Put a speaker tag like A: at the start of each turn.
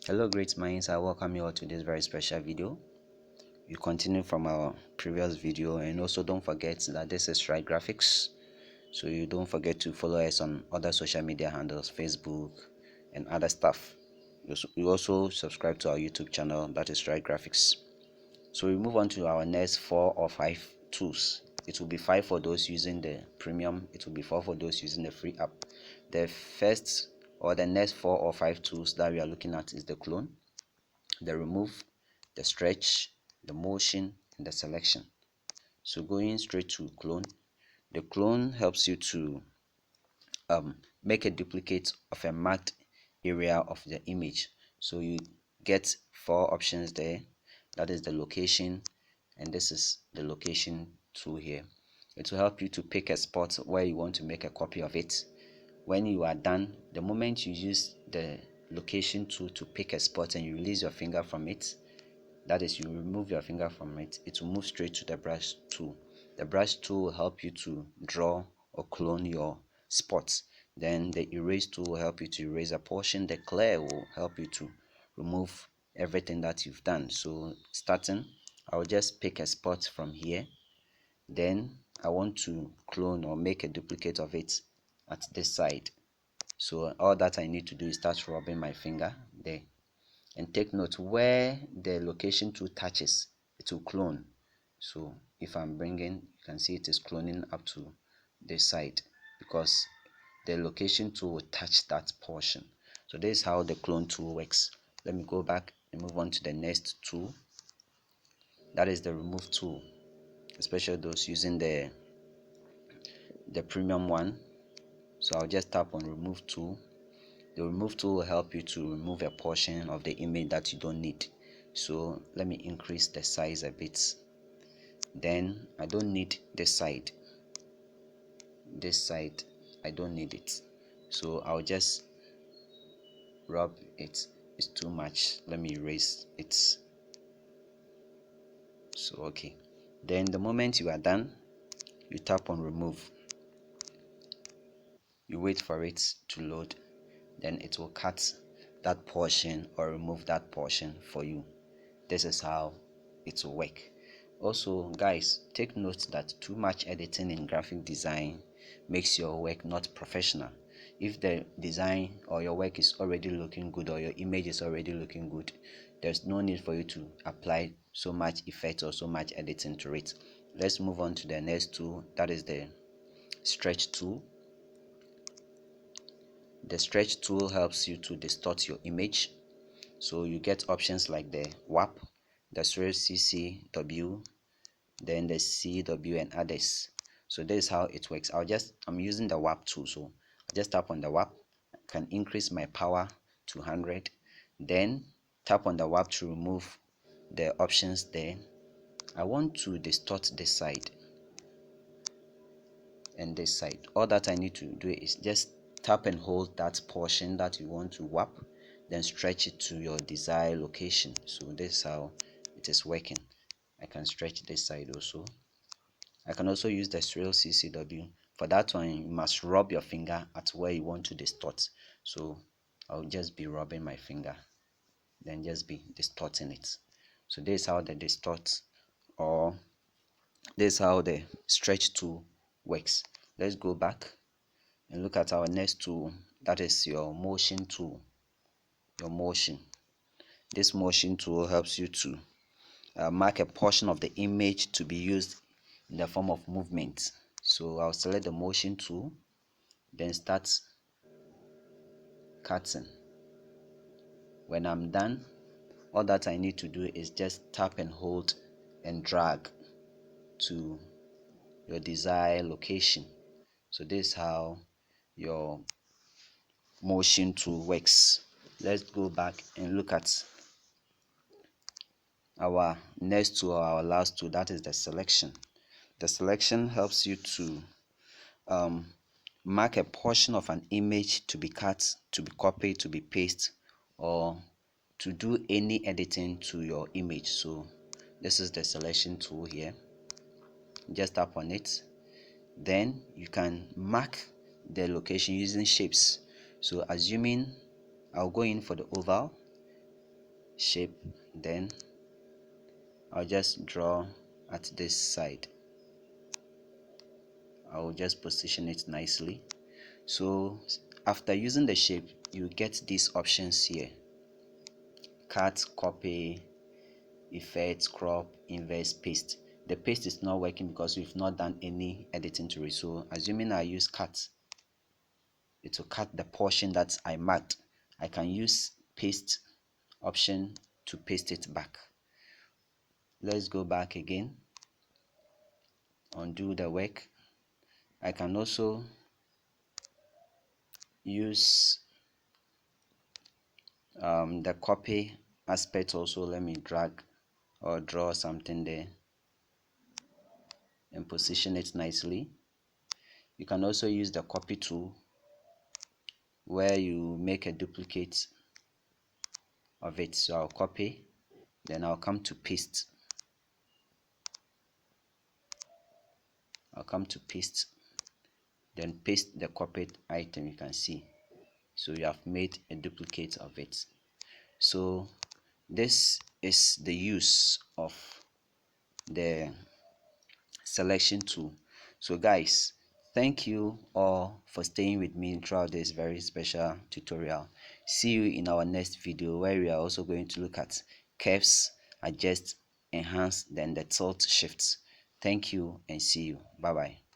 A: Hello great minds, I welcome you all to this very special video. We continue from our previous video, and also don't forget that this is Strike Graphics, so you don't forget to follow us on other social media handles, Facebook and other stuff. You also subscribe to our YouTube channel, that is Strike Graphics. So we move on to our next 4 or 5 tools. It will be 5 for those using the premium, it will be 4 for those using the free app. The first or the next 4 or 5 tools that we are looking at is the clone, the remove, the stretch, the motion, and the selection. So going straight to clone, the clone helps you to make a duplicate of a marked area of the image. So you get 4 options there. That is the location, and this is the location tool here. It will help you to pick a spot where you want to make a copy of it. When you are done, the moment you use the location tool to pick a spot and you release your finger from it, that is, you remove your finger from it, it will move straight to the brush tool. The brush tool will help you to draw or clone your spots. Then the erase tool will help you to erase a portion. The clear will help you to remove everything that you've done. So starting, I'll just pick a spot from here. Then I want to clone or make a duplicate of it at this side. So all that I need to do is start rubbing my finger there. And take note, where the location tool touches, it will clone. So if I'm bringing, you can see it is cloning up to this side because the location tool will touch that portion. So this is how the clone tool works. Let me go back and move on to the next tool. That is the remove tool, especially those using the premium one. So I'll just tap on remove tool. The remove tool will help you to remove a portion of the image that you don't need. So let me increase the size a bit. Then I don't need this side. This side, I don't need it. So I'll just rub it. It's too much. Let me erase it. So okay. Then the moment you are done, you tap on remove. You wait for it to load. Then it will cut that portion or remove that portion for you. This is how it will work. Also guys, take note that too much editing in graphic design makes your work not professional. If the design or your work is already looking good or your image is already looking good, there's no need for you to apply so much effect or so much editing to it. Let's move on to the next tool, that is the stretch tool. The stretch tool helps you to distort your image. So you get options like the warp, the swirl CCW, then the CW and others. So this is how it works. I'm using the warp tool, so I just tap on the warp. I can increase my power to 100, then tap on the warp to remove the options there. I want to distort this side and this side. All that I need to do is just tap and hold that portion that you want to warp, then stretch it to your desired location. So this is how it is working. I can stretch this side also. I can also use the swirl CCW. For that one, you must rub your finger at where you want to distort. So I'll just be rubbing my finger, then just be distorting it. So this is how the distort, or this is how the stretch tool works. Let's go back and look at our next tool, that is your motion tool. Your motion. This motion tool helps you to mark a portion of the image to be used in the form of movement. So I'll select the motion tool, then start cutting. When I'm done, all that I need to do is just tap and hold and drag to your desired location. So this is how your motion tool works. Let's go back and look at our next tool, or our last tool, that is the selection. The selection helps you to mark a portion of an image to be cut, to be copied, to be pasted, or to do any editing to your image. So this is the selection tool here. Just tap on it, then you can mark the location using shapes. So assuming I'll go in for the oval, shape, then I'll just draw at this side. I'll just position it nicely. So after using the shape, you get these options here: cut, copy, effect, crop, inverse, paste. The paste is not working because we've not done any editing to it. So assuming I use cut, it will cut the portion that I marked. I can use paste option to paste it back. Let's go back again, undo the work. I can also use the copy aspect also. Let me drag or draw something there and position it nicely. You can also use the copy tool where you make a duplicate of it. So I'll copy, then I'll come to paste. Then paste the copied item. You can see, so you have made a duplicate of it. So this is the use of the selection tool. So guys, thank you all for staying with me throughout this very special tutorial. See you in our next video, where we are also going to look at curves, adjust, enhance, then the tilt shifts. Thank you and see you. Bye bye.